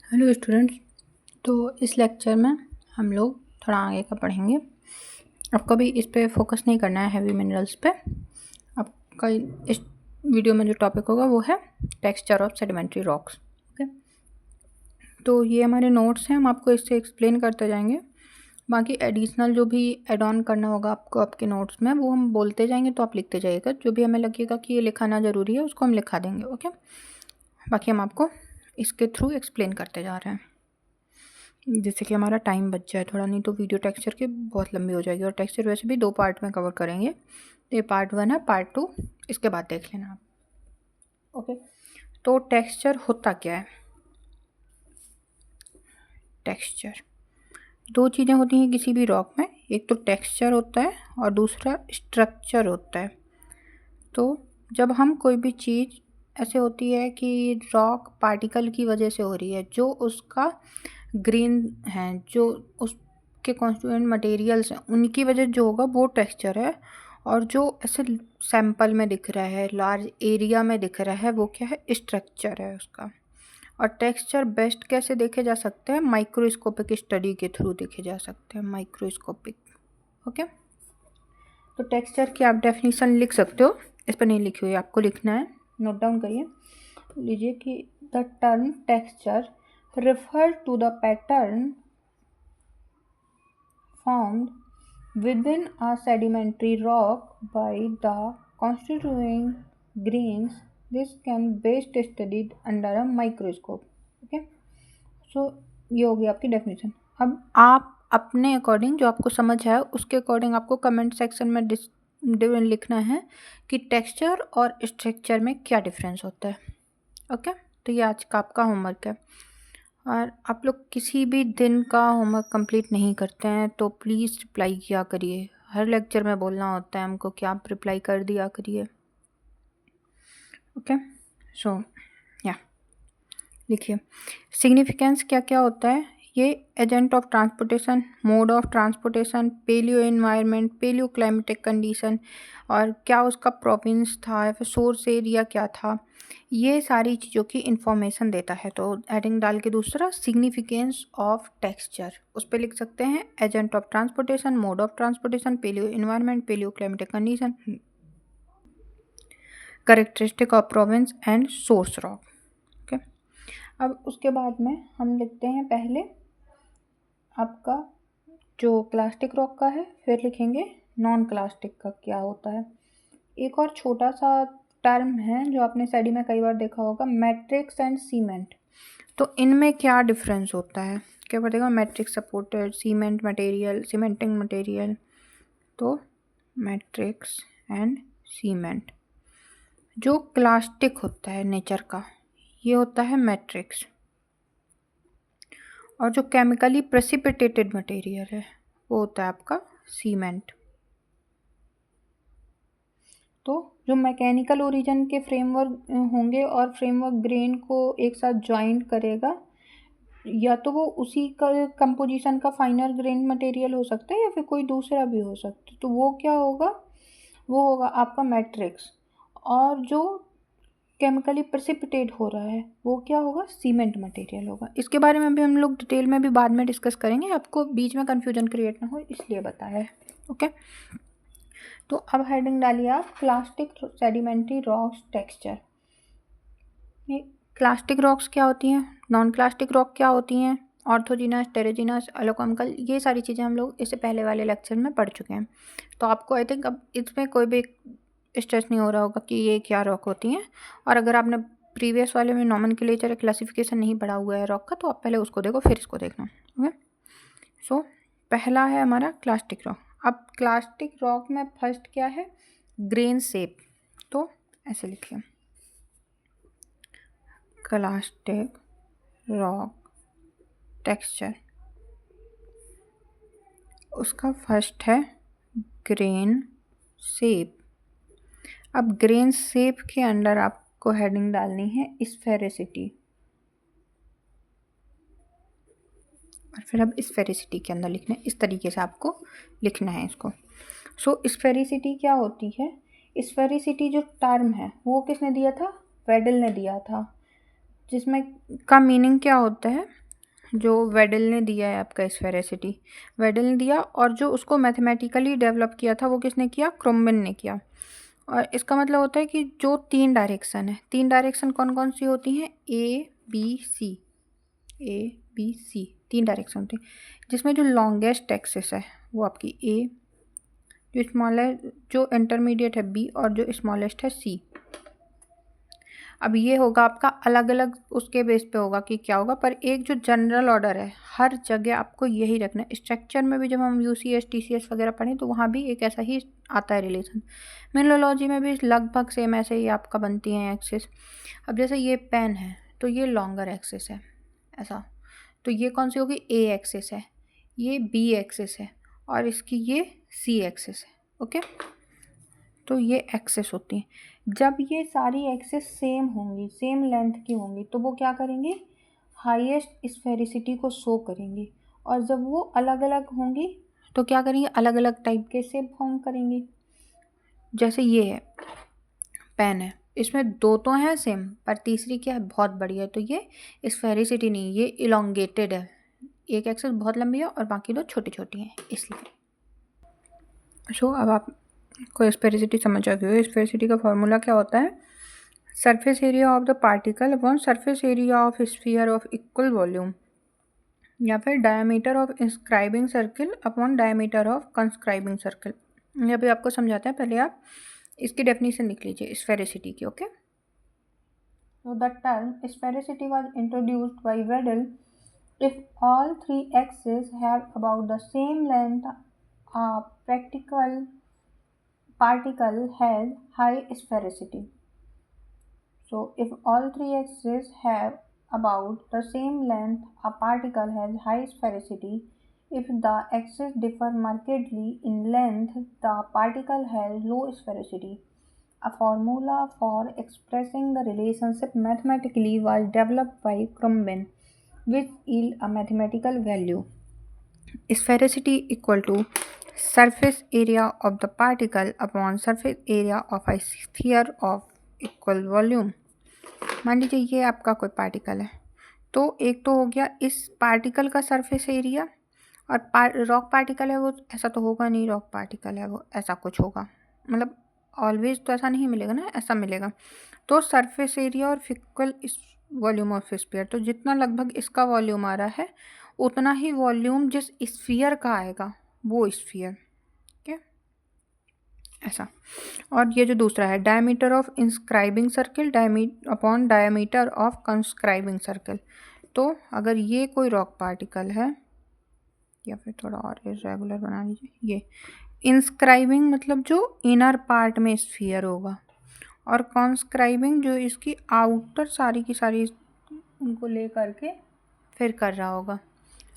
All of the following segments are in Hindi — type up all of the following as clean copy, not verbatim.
Hello students. तो इस लेक्चर में हम लोग थोड़ा आगे का पढ़ेंगे। आपको भी इस पे फोकस नहीं करना है हैवी मिनरल्स पे। आपका इस वीडियो में जो टॉपिक होगा वो है texture of sedimentary rocks. Okay, तो ये हमारे नोट्स हैं, हम आपको इससे एक्सप्लेन करते जाएंगे। बाकी एडिशनल जो भी एड ऑन करना होगा आपको आपके नोट्स में वो हम बोलते जाएंगे, तो आप लिखते जाइएगा। जो भी हमें लगेगा कि ये लिखाना ज़रूरी है उसको हम लिखा देंगे। ओके, बाकी हम आपको इसके थ्रू एक्सप्लेन करते जा रहे हैं जिससे कि हमारा टाइम बच जाए थोड़ा, नहीं तो वीडियो टेक्सचर की बहुत लंबी हो जाएगी। और टेक्सचर वैसे भी 2 पार्ट में कवर करेंगे, तो ये पार्ट 1 है, पार्ट 2 इसके बाद देख लेना आप। ओके, तो टेक्सचर होता क्या है? टेक्सचर 2 चीज़ें होती हैं किसी भी रॉक में, एक तो टेक्सचर होता है और दूसरा स्ट्रक्चर होता है। तो जब हम कोई भी चीज़ ऐसे होती है कि रॉक पार्टिकल की वजह से हो रही है, जो उसका ग्रेन हैं, जो उसके कॉन्स्टिट्यूएंट मटेरियल्स हैं, उनकी वजह जो होगा वो टेक्सचर है। और जो ऐसे सैंपल में दिख रहा है, लार्ज एरिया में दिख रहा है, वो क्या है? स्ट्रक्चर है उसका। और टेक्सचर बेस्ट कैसे देखे जा सकते हैं? माइक्रोस्कोपिक स्टडी के थ्रू देखे जा सकते हैं, माइक्रोस्कोपिक। ओके, तो टेक्सचर की आप डेफिनेशन लिख सकते हो, इस पर नहीं लिखी हुई, आपको लिखना है, नोट डाउन करिए। लीजिए कि the term texture refer to the pattern formed within a sedimentary rock by the constituting grains. This can best studied under a microscope. Okay, so ये हो गई आपकी डेफिनेशन। अब आप अपने अकॉर्डिंग जो आपको समझ है उसके अकॉर्डिंग आपको कमेंट सेक्शन में लिखना है कि टेक्सचर और स्ट्रक्चर में क्या डिफरेंस होता है। ओके, तो ये आज का आपका होमवर्क है। और आप लोग किसी भी दिन का होमवर्क कंप्लीट नहीं करते हैं तो प्लीज़ रिप्लाई किया करिए। हर लेक्चर में बोलना होता है हमको कि आप रिप्लाई कर दिया करिए। ओके, सो या लिखिए सिग्निफिकेंस क्या क्या होता है। ये agent of transportation, mode of transportation, paleo environment, paleo climatic condition, और क्या उसका प्रोविंस था या फिर सोर्स एरिया क्या था, ये सारी चीज़ों की इंफॉर्मेशन देता है। तो हेडिंग डाल के दूसरा सिग्निफिकेंस ऑफ टेक्सचर, उस पर लिख सकते हैं agent of transportation, mode of transportation, paleo environment, paleo climatic condition, characteristic of province and source rock. Okay, अब उसके बाद में हम लिखते हैं पहले आपका जो क्लास्टिक रॉक का है, फिर लिखेंगे नॉन क्लास्टिक का क्या होता है। एक और छोटा सा टर्म है जो आपने स्टडी में कई बार देखा होगा, मैट्रिक्स एंड सीमेंट। तो इनमें क्या डिफरेंस होता है? क्या बताएगा? Matrix supported, cement material, cementing material. तो मैट्रिक्स एंड सीमेंट, जो क्लास्टिक होता है नेचर का, ये होता है मैट्रिक्स। और जो केमिकली प्रेसिपिटेटेड मटेरियल है वो होता है आपका सीमेंट। तो जो मैकेनिकल ओरिजिन के फ्रेमवर्क होंगे और फ्रेमवर्क ग्रेन को एक साथ ज्वाइंट करेगा, या तो वो उसी का कंपोजिशन का फाइनल ग्रेन मटेरियल हो सकता है या फिर कोई दूसरा भी हो सकता है। तो वो क्या होगा? वो होगा आपका मैट्रिक्स। और जो केमिकली प्रेसिपिटेट हो रहा है वो क्या होगा? सीमेंट मटेरियल होगा। इसके बारे में भी हम लोग डिटेल में भी बाद में डिस्कस करेंगे, आपको बीच में कन्फ्यूजन क्रिएट ना हो इसलिए बताया है। ओके, तो अब हेडिंग डालिए आप क्लास्टिक सेडिमेंट्री रॉक्स टेक्सचर। ये क्लास्टिक रॉक्स क्या होती हैं, नॉन क्लास्टिक रॉक क्या होती हैं, ऑर्थोजिनस, टेरेजिनस, एलोकॉमिकल, ये सारी चीज़ें हम लोग इससे पहले वाले लेक्चर में पढ़ चुके हैं। तो आपको आई थिंक अब इसमें कोई भी स्ट्रेस नहीं हो रहा होगा कि ये क्या रॉक होती हैं। और अगर आपने प्रीवियस वाले में नॉमेनक्लेचर क्लासिफिकेशन नहीं पढ़ा हुआ है रॉक का, तो आप पहले उसको देखो फिर इसको देखना। ओके, सो पहला है हमारा क्लास्टिक रॉक। अब क्लास्टिक रॉक में फर्स्ट क्या है? Grain shape. तो ऐसे लिखिए क्लास्टिक रॉक टेक्सचर, उसका फर्स्ट है ग्रेन शेप। अब ग्रेन शेप के अंदर आपको हेडिंग डालनी है स्फेरिसिटी, और फिर अब स्फेरिसिटी के अंदर लिखना है, इस तरीके से आपको लिखना है इसको। सो स्फेरिसिटी क्या होती है? स्फेरिसिटी जो टर्म है वो किसने दिया था? वेडल ने दिया था। जिसमें का मीनिंग क्या होता है, जो वेडल ने दिया है आपका स्फेरिसिटी, वेडल ने दिया, और जो उसको मैथमेटिकली डेवलप किया था वो किसने किया, क्रोम्बिन ने किया। और इसका मतलब होता है कि जो 3 डायरेक्शन है, 3 डायरेक्शन कौन कौन सी होती हैं, A B C, A B C 3 direction होती हैं, जिसमें जो लॉन्गेस्ट एक्सिस है वो आपकी ए, जो स्मॉल है, जो इंटरमीडिएट है बी, और जो स्मॉलेस्ट है सी। अब ये होगा आपका अलग अलग उसके बेस पे होगा कि क्या होगा, पर एक जो जनरल ऑर्डर है हर जगह आपको यही रखना है। स्ट्रक्चर में भी जब हम यूसीएस टीसीएस वगैरह पढ़ें तो वहाँ भी एक ऐसा ही आता है रिलेशन। मिनरोलॉजी में भी लगभग सेम ऐसे ही आपका बनती हैं एक्सिस। अब जैसे ये पेन है तो ये लॉन्गर एक्सिस है ऐसा, तो ये कौन सी होगी, ए एक्सिस है, ये बी एक्सिस है, और इसकी ये सी एक्सिस है। ओके, तो ये एक्सेस होती हैं। जब ये सारी एक्सेस सेम होंगी, सेम लेंथ की होंगी, तो वो क्या करेंगे, हाईएस्ट स्फेरिसिटी को शो करेंगी। और जब वो अलग अलग होंगी तो क्या करेंगे, अलग अलग टाइप के शेप फॉर्म करेंगे। जैसे ये है पेन है, इसमें 2 तो हैं सेम, पर तीसरी क्या है, बहुत बड़ी है, तो ये स्फेरिसिटी नहीं, ये इलोंगेटेड है। एक एक्सेस बहुत लंबी है और बाकी 2 छोटी छोटी हैं, इसलिए। अब आप को स्फेरिसिटी समझ आ गई हो। स्फेरिसिटी का फॉर्मूला क्या होता है, surface area of the particle upon surface area of sphere of equal volume, या फिर diameter of inscribing circle upon diameter of circumscribing circle. ये अभी आपको समझाते हैं, पहले आप इसकी डेफिनेशन लिख लीजिए स्फेरिसिटी की। Okay, so the term sphericity was introduced by Weddell if all 3 axes have about the same length. A practical particle has high sphericity. So if all 3 axes have about the same length, a particle has high sphericity. If the axes differ markedly in length, the particle has low sphericity. A formula for expressing the relationship mathematically was developed by Crumbin, which yield a mathematical value. Sphericity equal to surface area of the particle upon surface area of a sphere of equal volume. मान लीजिए ये आपका कोई पार्टिकल है, तो एक तो हो गया इस पार्टिकल का सरफेस एरिया, और रॉक पार्टिकल है वो ऐसा तो होगा नहीं, रॉक पार्टिकल है वो ऐसा कुछ होगा, मतलब ऑलवेज तो ऐसा नहीं मिलेगा ना, ऐसा मिलेगा। तो सरफेस एरिया और फिक्वल वॉल्यूम ऑफ स्फीयर, तो जितना लगभग इसका वॉल्यूम आ रहा है उतना ही वॉल्यूम जिस स्फीयर का आएगा वो स्फीयर, ठीक है ऐसा। और ये जो दूसरा है diameter of inscribing circle upon diameter of circumscribing circle, तो अगर ये कोई रॉक पार्टिकल है, या फिर थोड़ा और इरेगुलर बना लीजिए, ये इंस्क्राइबिंग मतलब जो इनर पार्ट में स्फीयर होगा, और कॉन्स्क्राइबिंग जो इसकी आउटर सारी की सारी उनको ले करके फिर कर रहा होगा।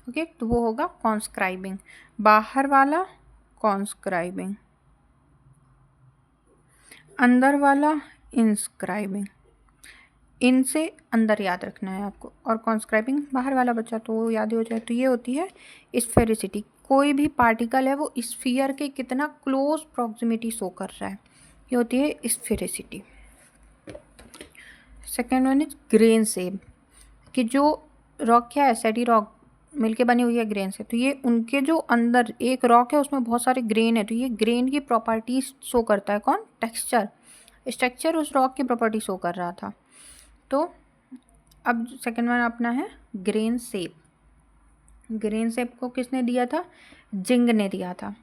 ओके, तो वो होगा कॉन्स्क्राइबिंग, बाहर वाला कॉन्स्क्राइबिंग, अंदर वाला इंस्क्राइबिंग। इनसे अंदर याद रखना है आपको, और कॉन्स्क्राइबिंग बाहर वाला बच्चा तो याद ही हो जाए। तो ये होती है स्फेरिसिटी, कोई भी पार्टिकल है वो स्फीयर के कितना क्लोज प्रॉक्सिमिटी शो कर रहा है, ये होती है sphericity. Second one is grain shape, कि जो रॉक क्या है, सैडी रॉक मिलके बनी हुई है ग्रेन से, तो ये उनके जो अंदर एक रॉक है उसमें बहुत सारे ग्रेन है, तो ये ग्रेन की प्रॉपर्टीज शो करता है, कौन, टेक्सचर, स्ट्रक्चर उस रॉक की प्रॉपर्टी शो कर रहा था। तो अब सेकेंड वन अपना है ग्रेन शेप। ग्रेन शेप को किसने दिया था, जिंग ने दिया था,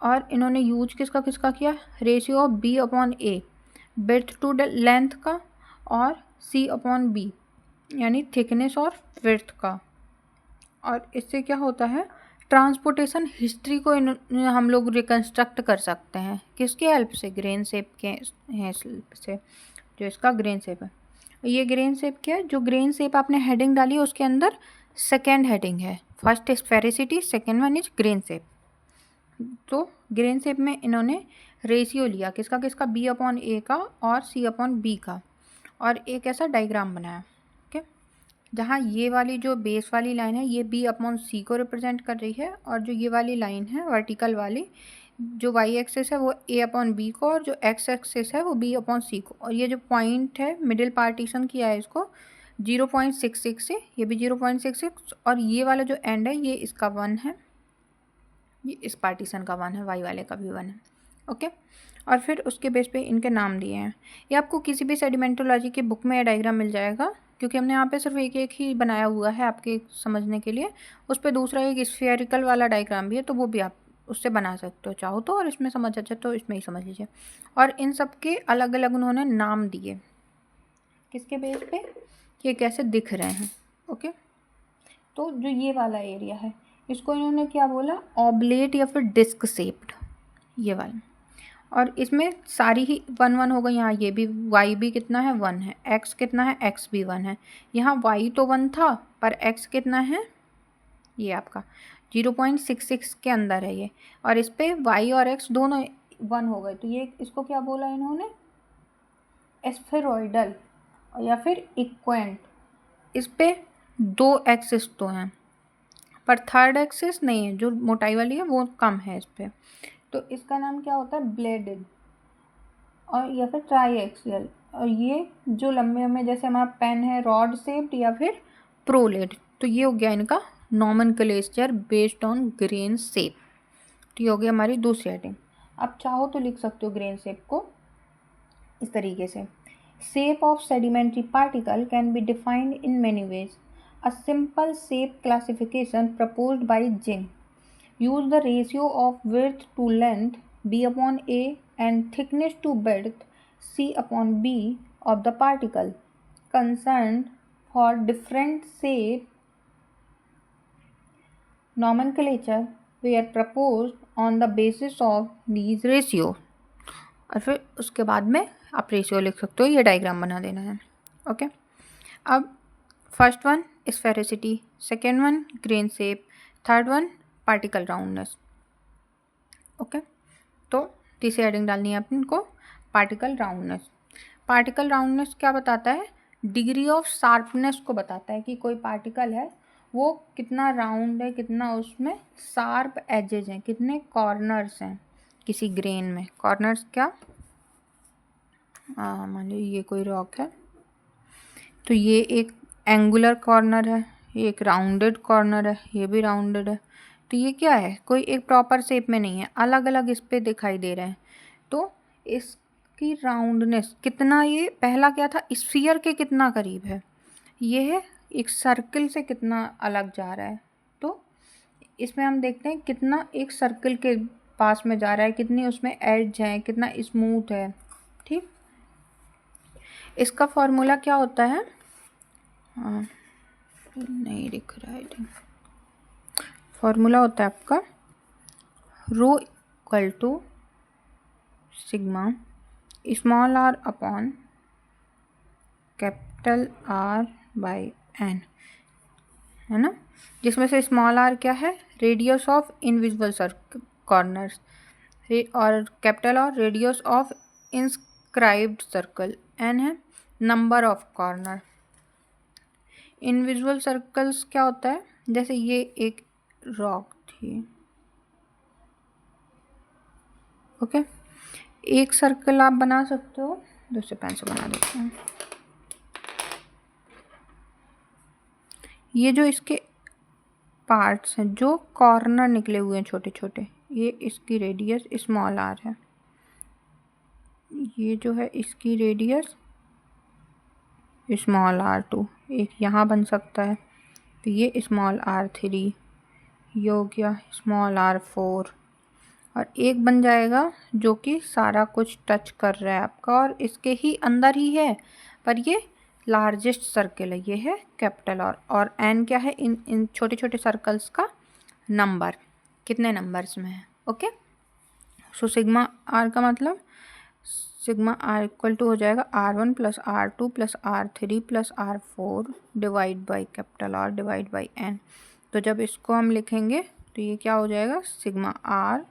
और इन्होंने यूज किसका किसका किया, ratio of B upon A, breadth to length का, और सी अपॉन बी यानी थिकनेस और विड्थ का। और इससे क्या होता है, ट्रांसपोर्टेशन हिस्ट्री को हम लोग रिकन्स्ट्रक्ट कर सकते हैं, किसके हेल्प से, ग्रेन शेप के हेल्प से। जो इसका ग्रेन शेप है, ये ग्रेन शेप क्या है, जो ग्रेन शेप आपने हेडिंग डाली है उसके अंदर सेकेंड हेडिंग है, first sphericity, second one is grain shape. तो ग्रेन शेप में इन्होंने रेशियो लिया किसका किसका, बी अपॉन ए का और सी अपॉन बी का, और एक ऐसा डायग्राम बनाया, जहाँ ये वाली जो बेस वाली लाइन है ये बी अपॉन सी को रिप्रेजेंट कर रही है, और जो ये वाली लाइन है वर्टिकल वाली जो वाई एक्सेस है वो ए अपॉन बी को, और जो एक्स एक्सेस है वो बी अपॉन सी को, और ये जो पॉइंट है मिडिल पार्टीशन किया है इसको 0.66 है, ये भी 0.66, और ये वाला जो एंड है ये इसका 1 है, ये इस पार्टीशन का 1 है, वाई वाले का भी 1 है। ओके, और फिर उसके बेस पे इनके नाम दिए हैं। ये आपको किसी भी सेडिमेंटोलॉजी की बुक में डायग्राम मिल जाएगा, क्योंकि हमने यहाँ पे सिर्फ एक ही बनाया हुआ है आपके समझने के लिए। उस पर दूसरा एक स्फेरिकल वाला डायग्राम भी है, तो वो भी आप उससे बना सकते हो चाहो तो, और इसमें समझ अच्छा तो इसमें ही समझ लीजिए। और इन सब के अलग अलग उन्होंने नाम दिए, किसके बेस पे, ये कैसे दिख रहे हैं। ओके, तो जो ये वाला एरिया है इसको इन्होंने क्या बोला, ऑब्लेट या फिर डिस्क शेप्ड, ये वाला। और इसमें सारी ही 1 1 हो गई। यहाँ ये भी y भी कितना है 1 है, x कितना है x भी 1 है। यहाँ y तो 1 था पर x कितना है, ये आपका 0.66 के अंदर है ये, और इस पे y और x दोनों 1 हो गए। तो ये इसको क्या बोला इन्होंने, एस्फेरॉइडल या फिर इक्वेंट। इस पे 2 एक्सिस तो हैं पर थर्ड एक्सिस नहीं है, जो मोटाई वाली है वो कम है इस पे। तो इसका नाम क्या होता है, ब्लेडेड और या फिर ट्राई एक्सियल। और ये जो लंबे में जैसे हमारा पेन है रॉड शेप्ड या फिर प्रोलेट, तो ये हो गया इनका nomenclature based on grain shape. तो ये हो गया हमारी दूसरी हेडिंग। अब चाहो तो लिख सकते हो ग्रेन शेप को इस तरीके से, shape of sedimentary particle can be defined in many ways. A simple shape classification proposed by Jing use the ratio of width to length b upon a and thickness to width c upon b of the particle concerned for different shape nomenclature were proposed on the basis of these ratios। और फिर उसके बाद में आप रेशियो लिख सकते हो, ये डायग्राम बना देना है। ओके, अब first one sphericity, second one grain shape, third one particle roundness. Okay, तो तीसरी हेडिंग डालनी है अपन को, पार्टिकल राउंडनेस। पार्टिकल राउंडनेस क्या बताता है, डिग्री ऑफ शार्पनेस को बताता है कि कोई पार्टिकल है वो कितना राउंड है, कितना उसमें शार्प एजेज हैं, कितने कॉर्नर्स हैं किसी ग्रेन में। कॉर्नर्स क्या, मान लीजिए ये कोई रॉक है तो ये एक एंगुलर कॉर्नर है, ये एक राउंडेड कॉर्नर है, ये भी राउंडेड है। तो ये क्या है, कोई एक प्रॉपर शेप में नहीं है, अलग अलग इस पे दिखाई दे रहे हैं। तो इसकी राउंडनेस कितना, ये पहला क्या था स्फीयर के कितना करीब है, ये है एक सर्कल से कितना अलग जा रहा है। तो इसमें हम देखते हैं कितना एक सर्कल के पास में जा रहा है, कितनी उसमें एज है, कितना स्मूथ है। ठीक, इसका फॉर्मूला क्या होता है, नहीं दिख रहा है, फॉर्मूला होता है आपका rho equal to sigma small are upon capital R by n, है ना, जिसमें से स्मॉल आर क्या है, रेडियस ऑफ इनविजिबल कॉर्नर्स, और capital R radius of inscribed circle, n है number of corner. Invisible circles क्या होता है, जैसे ये एक रॉक थी, ओके, एक सर्कल आप बना सकते हो, दूसरे पेन से बना देते हैं। ये जो इसके पार्ट्स हैं, जो कॉर्नर निकले हुए हैं छोटे छोटे, ये इसकी रेडियस स्मॉल आर है, ये जो है इसकी रेडियस स्मॉल r2, एक यहाँ बन सकता है, तो ये स्मॉल r3, ये हो गया स्मॉल r4, और एक बन जाएगा जो कि सारा कुछ टच कर रहा है आपका और इसके ही अंदर ही है, पर ये लार्जेस्ट सर्कल है, ये है कैपिटल और n क्या है, इन छोटे छोटे सर्कल्स का नंबर, कितने नंबर्स में है। ओके, सो सिग्मा r का मतलब सिग्मा r इक्वल टू हो जाएगा r1 plus r2 plus r3 plus r4 divide by capital R divide by n। तो जब इसको हम लिखेंगे तो ये क्या हो जाएगा, sigma r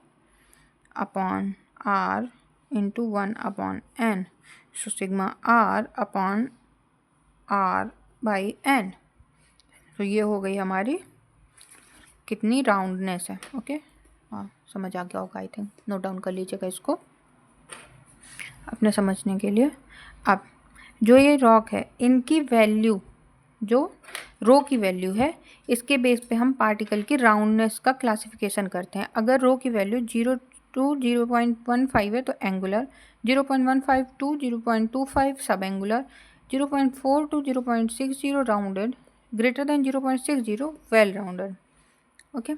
upon r into 1 upon n, so sigma r upon r by n। तो ये हो गई हमारी कितनी राउंडनेस है। ओके, हाँ समझ आ गया होगा आई थिंक, नोट डाउन कर लीजिएगा इसको अपने समझने के लिए। अब जो ये रॉक है इनकी वैल्यू जो रो की वैल्यू है, इसके बेस पे हम पार्टिकल की राउंडनेस का क्लासिफिकेशन करते हैं। अगर रो की वैल्यू 0 to 0.15 है तो एंगुलर, 0.15 to 0.25 सब angular, 0.4 to 0.60 rounded, greater than 0.60 well rounded. Okay,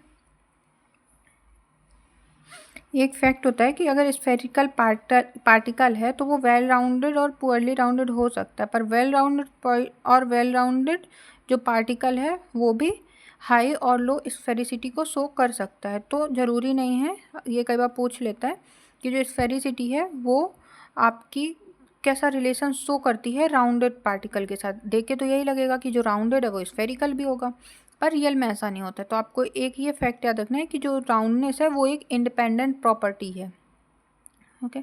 एक फैक्ट होता है कि अगर स्फेरिकल पार्टिकल है तो वो वेल राउंडेड और पुअरली राउंडेड हो सकता है, पर वेल राउंडेड जो पार्टिकल है वो भी हाई और लो स्फेरिसिटी को शो कर सकता है। तो ज़रूरी नहीं है, ये कई बार पूछ लेता है कि जो स्फेरिसिटी है वो आपकी कैसा रिलेशन शो करती है राउंडेड पार्टिकल के साथ। देख के तो यही लगेगा कि जो राउंडेड है वो स्फेरिकल भी होगा, पर रियल में ऐसा नहीं होता। तो आपको एक ये फैक्ट याद रखना है कि जो राउंडनेस है वो एक इंडिपेंडेंट प्रॉपर्टी है। ओके,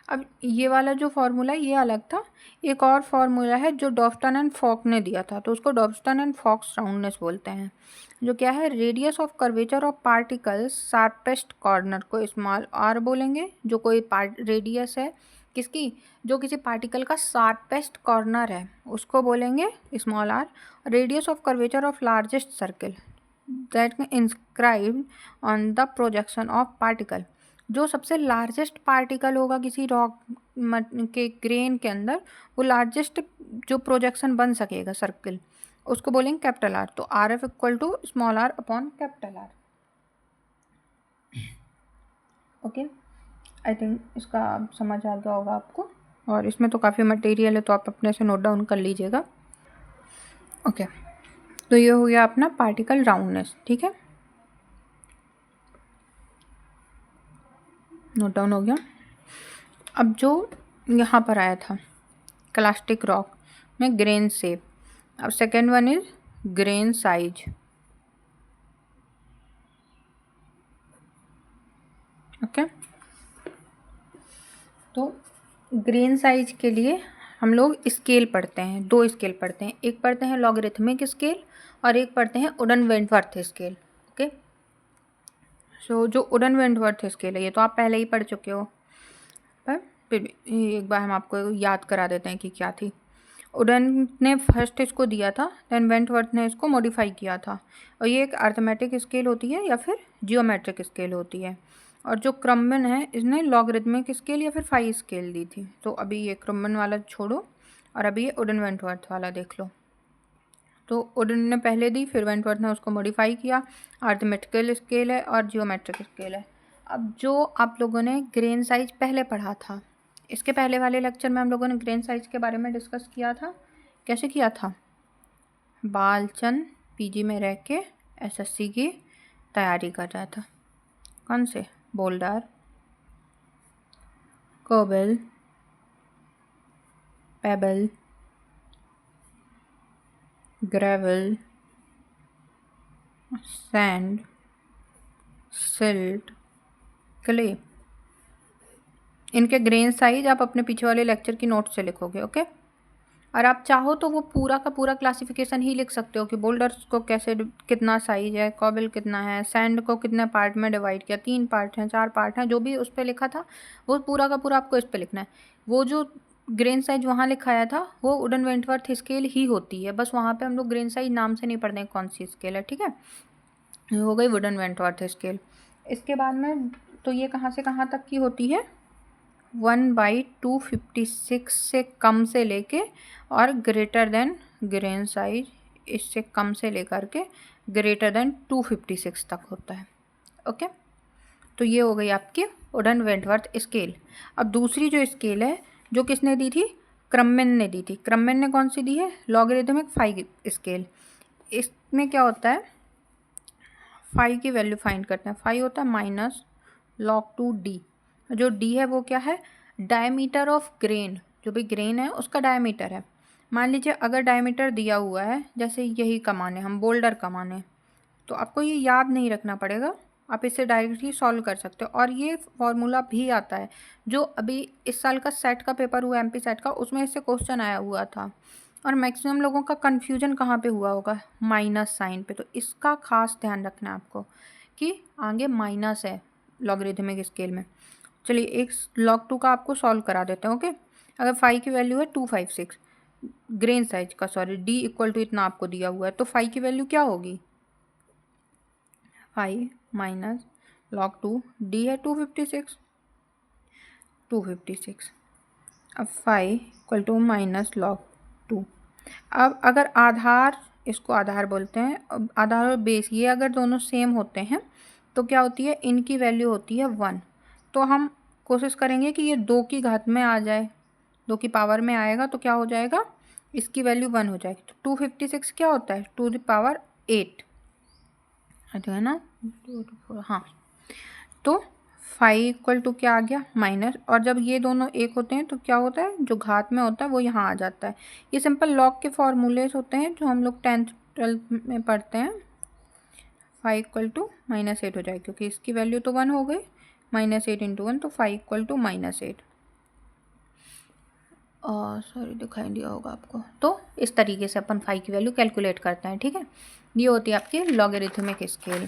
अब ये वाला जो फॉर्मूला है ये अलग था। एक और फॉर्मूला है जो डॉल्फ्टन एंड फॉक ने दिया था, तो उसको डॉल्फ्टन एंड फॉक्स राउंडनेस बोलते हैं, जो क्या है, radius of curvature of particles sharpest corner को स्मॉल आर बोलेंगे। जो कोई रेडियस है किसकी, जो किसी पार्टिकल का शार्पेस्ट कॉर्नर है उसको बोलेंगे small R. Radius of curvature of largest circle that inscribed on the projection of particle, जो सबसे लार्जेस्ट पार्टिकल होगा किसी रॉक के ग्रेन के अंदर, वो लार्जेस्ट जो प्रोजेक्शन बन सकेगा सर्किल, उसको बोलेंगे कैपिटल आर। तो R F equal to small are upon capital R. Okay, I think इसका समझ आ गया होगा आपको, और इसमें तो काफ़ी मटेरियल है तो आप अपने से नोट डाउन कर लीजिएगा। ओके, तो ये हो गया अपना पार्टिकल राउंडनेस। ठीक है, नोट डाउन हो गया। अब जो यहाँ पर आया था क्लास्टिक रॉक में ग्रेन शेप, अब second one is grain size. Okay, तो ग्रेन साइज के लिए हम लोग स्केल पढ़ते हैं, दो स्केल पढ़ते हैं, एक पढ़ते हैं लॉगरिथमिक स्केल और एक पढ़ते हैं उडन वेंटवर्थ स्केल। ओके, सो जो उडन वेंटवर्थ स्केल है ये तो आप पहले ही पढ़ चुके हो, पर फिर भी एक बार हम आपको याद करा देते हैं कि क्या थी। उडन ने फर्स्ट इसको दिया था, देन वेंटवर्थ ने इसको मॉडिफाई किया था, और ये एक अर्थमेटिक स्केल होती है या फिर जियोमेट्रिक स्केल होती है। और जो क्रम्बन है इसने लॉगरिथमिक स्केल या फिर फाई स्केल दी थी। तो अभी ये क्रम्बन वाला छोड़ो और अभी ये उडन वेंटवर्थ वाला देख लो। तो उडन ने पहले दी, फिर वेंटवर्थ ने उसको मॉडिफाई किया। अर्थमेटिकल स्केल है और जियोमेट्रिक स्केल है। अब जो आप लोगों ने ग्रेन साइज पहले पढ़ा था, इसके पहले वाले लेक्चर में हम लोगों ने ग्रेन साइज के बारे में डिस्कस किया था। कैसे किया था? बालचंद पीजी में रह के एसएससी की तैयारी कर रहा था। कौन से? Boulder, cobble, pebble, gravel, sand, silt, clay. इनके ग्रेन साइज आप अपने पीछे वाले लेक्चर की नोट से लिखोगे। ओके, और आप चाहो तो वो पूरा का पूरा क्लासिफिकेशन ही लिख सकते हो कि बोल्डर्स को कैसे, कितना साइज है, कॉबल कितना है, सैंड को कितने पार्ट में डिवाइड किया, 3 पार्ट हैं, 4 पार्ट हैं, जो भी उस पर लिखा था वो पूरा का पूरा आपको इस पर लिखना है। वो जो ग्रेन साइज वहाँ लिखाया था वो उडन वेंटवर्थ स्केल ही होती है, बस वहाँ पे हम लोग ग्रेन साइज नाम से नहीं पढ़ते हैं कौन सी स्केल है। ठीक है, ये हो गई वुडन वेंटवर्थ स्केल। इसके बाद में तो ये कहाँ से कहाँ तक की होती है? 1/256 से कम से लेके और ग्रेटर देन ग्रेन साइज इससे कम से लेकर के ग्रेटर देन 256 तक होता है। ओके, तो ये हो गई आपकी वुडन वेंटवर्थ स्केल। अब दूसरी जो स्केल है जो किसने दी थी? क्रम्बन ने दी थी। क्रम्बन ने कौन सी दी है? Logarithmic phi scale. इसमें क्या होता है? फाई की वैल्यू फाइंड करते हैं। फाई होता है माइनस log2d। जो d है वो क्या है? डायमीटर ऑफ ग्रेन, जो भी ग्रेन है उसका डायमीटर है। मान लीजिए अगर डायमीटर दिया हुआ है, जैसे यही कमाने, हम बोल्डर कमाने, तो आपको ये याद नहीं रखना पड़ेगा, आप इसे डायरेक्टली सॉल्व कर सकते हो। और ये फॉर्मूला भी आता है, जो अभी इस साल का सेट का पेपर हुआ एमपी सेट का, उसमें इससे क्वेश्चन आया हुआ था। और मैक्सिमम लोगों का कन्फ्यूजन कहाँ पे हुआ होगा? माइनस साइन पे। तो इसका खास ध्यान रखना है आपको कि आगे माइनस है लॉगरिथमिक स्केल में। चलिए एक log2 का आपको सॉल्व करा देते हैं। ओके, अगर फाई की वैल्यू है 256, ग्रेन साइज का, सॉरी, डी इक्वल टू इतना आपको दिया हुआ है, तो फाई की वैल्यू क्या होगी, फाई माइनस लॉग 2, डी है 256। अब phi equal to minus log 2। अब अगर आधार, इसको आधार बोलते हैं, अब आधार और बेस ये अगर दोनों सेम होते हैं तो क्या होती है, इनकी वैल्यू होती है 1। तो हम कोशिश करेंगे कि ये 2 की घात में आ जाए, 2 की पावर में आएगा तो क्या हो जाएगा, इसकी वैल्यू 1 हो जाएगी। तो 256 क्या होता है, 8 है ना, हाँ। तो फाइव इक्वल टू क्या आ गया, माइनस, और जब ये दोनों एक होते हैं तो क्या होता है, जो घात में होता है वो यहाँ आ जाता है। ये सिंपल लॉग के फॉर्मूलेस होते हैं जो हम लोग 10th 12th में पढ़ते हैं। फाइव इक्वल टू -8 हो जाएगी, क्योंकि इसकी वैल्यू तो 1 हो गई, -8 इंटू 1, तो फाइव इक्वल टू -8। सॉरी, दिखाई दिया होगा आपको। तो इस तरीके से अपन फाइव की वैल्यू कैलकुलेट करते हैं, ठीक है। ये होती है आपकी लॉगरिथमिक स्केल,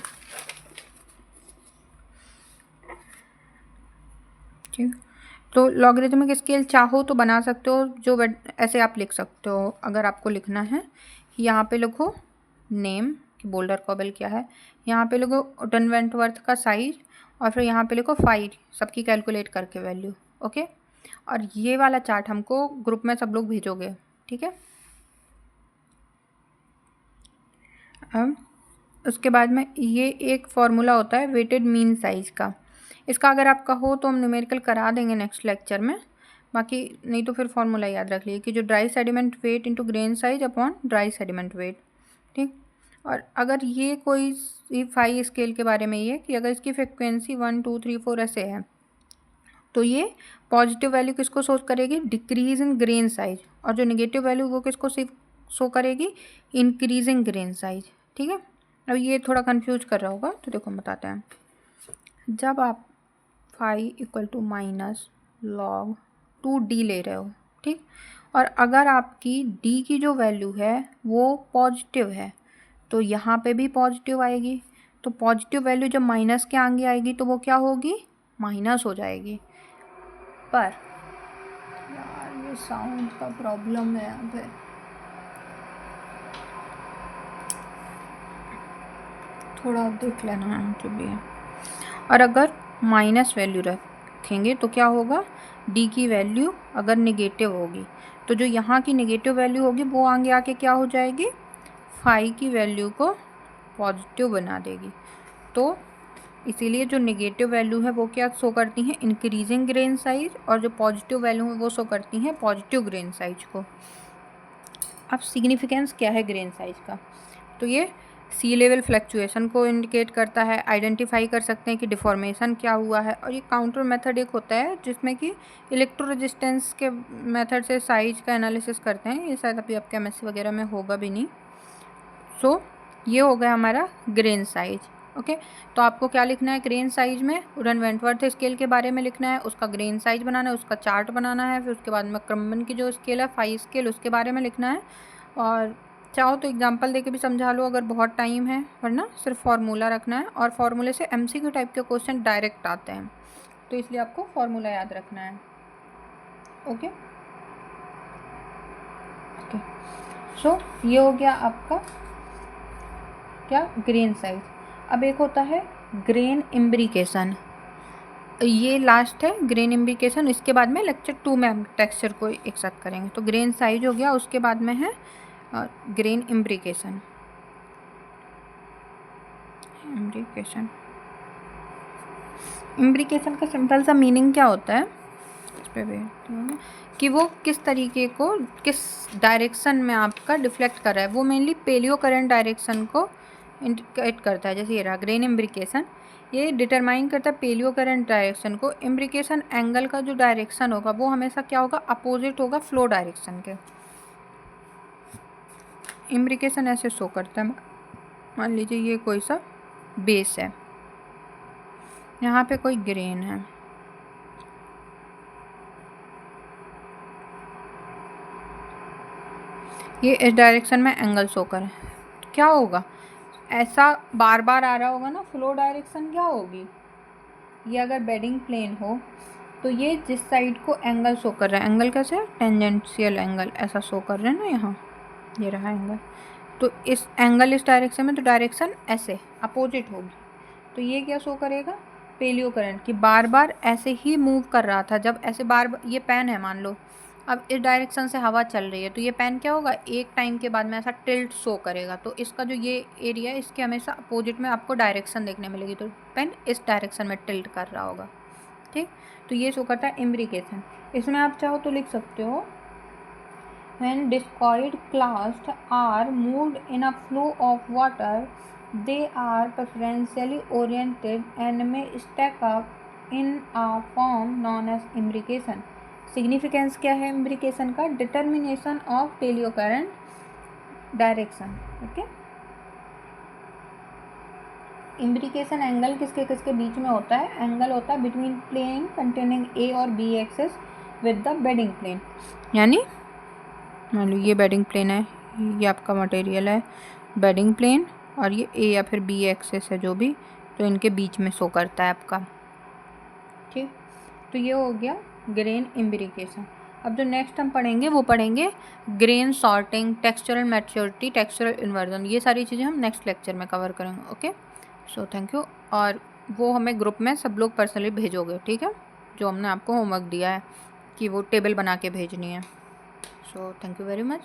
ठीक। तो लॉगरिथमिक स्केल चाहो तो बना सकते हो, जो ऐसे आप लिख सकते हो। अगर आपको लिखना है, यहाँ पे लिखो नेम कि बोल्डर कॉबल क्या है, यहाँ पे लिखो टन वेंटवर्थ का साइज, और फिर यहाँ पे लिखो फाइव, सबकी कैलकुलेट करके वैल्यू, ओके। और ये वाला चार्ट हमको ग्रुप में सब लोग भेजोगे, ठीक है। अब उसके बाद में ये एक फॉर्मूला होता है वेटेड मीन साइज का। इसका अगर आपका हो तो हम न्यूमेरिकल करा देंगे नेक्स्ट लेक्चर में, बाकी नहीं तो फिर फॉर्मूला याद रख लीजिए कि जो dry sediment weight into grain size upon dry sediment weight, ठीक। और अगर ये कोई फाइव स्केल के बारे में ये कि अगर इसकी फ्रिक्वेंसी 1 2 3 4 ऐसे है, तो ये पॉजिटिव वैल्यू किसको शो करेगी, डिक्रीज इन ग्रेन साइज, और जो निगेटिव वैल्यू वो किसको शो करेगी, इंक्रीजिंग ग्रेन साइज, ठीक है। अब ये थोड़ा कंफ्यूज कर रहा होगा, तो देखो हम बताते हैं। जब आप phi equal to minus log 2d ले रहे हो, ठीक, और अगर आपकी d की जो वैल्यू है वो पॉजिटिव है तो यहाँ पे भी पॉजिटिव आएगी। तो पॉजिटिव वैल्यू जब माइनस के आगे आएगी तो वो क्या होगी, माइनस हो जाएगी। पर यार ये साउंड का प्रॉब्लम है यहाँ पे, थोड़ा देख लेना है जो भी है। और अगर माइनस वैल्यू रखेंगे तो क्या होगा, डी की वैल्यू अगर निगेटिव होगी तो जो यहाँ की निगेटिव वैल्यू होगी वो आगे आके क्या हो जाएगी, फाइव की वैल्यू को पॉजिटिव बना देगी। तो इसीलिए जो नेगेटिव वैल्यू है वो क्या शो करती हैं, इंक्रीजिंग ग्रेन साइज, और जो पॉजिटिव वैल्यू है वो शो करती हैं पॉजिटिव ग्रेन साइज को। अब सिग्निफिकेंस क्या है ग्रेन साइज का, तो ये सी लेवल फ्लक्चुएशन को इंडिकेट करता है, आइडेंटिफाई कर सकते हैं कि डिफॉर्मेशन क्या हुआ है। और ये काउंटर मेथड एक होता है जिसमें कि इलेक्ट्रो रेजिस्टेंस के मेथड से साइज का एनालिसिस करते हैं, ये शायद अभी आपके एमएससी वगैरह में होगा भी नहीं। सो ये हो गया हमारा ग्रेन साइज, ओके। तो आपको क्या लिखना है ग्रेन साइज में, वुडन वेंटवर्थ स्केल के बारे में लिखना है, उसका ग्रेन साइज बनाना है, उसका चार्ट बनाना है, फिर उसके बाद में क्रम्बन की जो स्केल है फाइव स्केल उसके बारे में लिखना है। और चाहो तो एग्जांपल देके भी समझा लो अगर बहुत टाइम है, वरना सिर्फ फार्मूला रखना है। और फार्मूले से एमसीक्यू टाइप के क्वेश्चन डायरेक्ट आते हैं, तो इसलिए आपको फार्मूला याद रखना है, ओके ओके। सो ये हो गया आपका क्या, ग्रेन साइज। अब एक होता है ग्रेन इम्ब्रिकेशन, ये लास्ट है ग्रेन इम्ब्रिकेशन। इसके बाद में लेक्चर 2 में हम टेक्सचर को एक साथ करेंगे। तो ग्रेन साइज हो गया, उसके बाद में है ग्रेन इम्ब्रिकेशन। इम्ब्रिकेशन का सिंपल सा मीनिंग क्या होता है, इस पे कि वो किस तरीके को, किस डायरेक्शन में आपका डिफ्लेक्ट कर रहा है। वो मेनली पेलियो करंट डायरेक्शन को इंडिकेट करता है। जैसे ये रहा ग्रेन इम्ब्रिकेशन, ये डिटरमाइन करता है पेलियो करंट डायरेक्शन को। इम्ब्रिकेशन एंगल का जो डायरेक्शन होगा वो हमेशा क्या होगा, अपोजिट होगा फ्लो डायरेक्शन के। इम्ब्रिकेशन ऐसे शो करता है, मान लीजिए ये कोई सा बेस है, यहाँ पे कोई ग्रेन है, ये इस डायरेक्शन में एंगल शो करे, क्या होगा, ऐसा बार बार आ रहा होगा ना, फ्लो डायरेक्शन क्या होगी, ये अगर बेडिंग प्लेन हो तो ये जिस साइड को एंगल शो कर रहा है, एंगल कैसे है, टेंजेंशियल एंगल ऐसा शो कर रहे हैं ना, यहाँ ये रहा एंगल, तो इस एंगल इस डायरेक्शन में, तो डायरेक्शन ऐसे अपोजिट होगी। तो ये क्या शो करेगा, पेलियो करंट कि बार बार ऐसे ही मूव कर रहा था। जब ऐसे बार ये पेन है मान लो, अब इस डायरेक्शन से हवा चल रही है, तो ये पेन क्या होगा, एक टाइम के बाद में ऐसा टिल्ट शो करेगा। तो इसका जो ये एरिया है, इसके हमेशा अपोजिट में आपको डायरेक्शन देखने मिलेगी, तो पेन इस डायरेक्शन में टिल्ट कर रहा होगा। ठीक, तो ये शो करता है इम्ब्रिकेशन। इसमें आप चाहो तो लिख सकते हो, when discoid clouds are moved in a flow of water, they are preferentially oriented and may stack up in a form known as imbrication. Significance क्या है इम्ब्रिकेशन का, determination of paleo current direction. Okay, imbrication angle किसके किसके बीच में होता है, एंगल होता है बिटवीन प्लेन कंटेनिंग ए और B axis with the bedding plane. यानी मान लो ये बेडिंग प्लेन है, ये आपका मटेरियल है बेडिंग प्लेन, और ये ए या फिर बी एक्सिस है जो भी, तो इनके बीच में शो करता है आपका। ठीक, तो ये हो गया ग्रेन इम्ब्रिकेशन। अब जो नेक्स्ट हम पढ़ेंगे वो पढ़ेंगे grain sorting, textural maturity, textural inversion. ये सारी चीज़ें हम नेक्स्ट लेक्चर में कवर करेंगे। Okay, so thank you. और वो हमें ग्रुप में सब लोग पर्सनली भेजोगे, ठीक है, जो हमने आपको होमवर्क दिया है कि वो टेबल बना के भेजनी है। So thank you very much.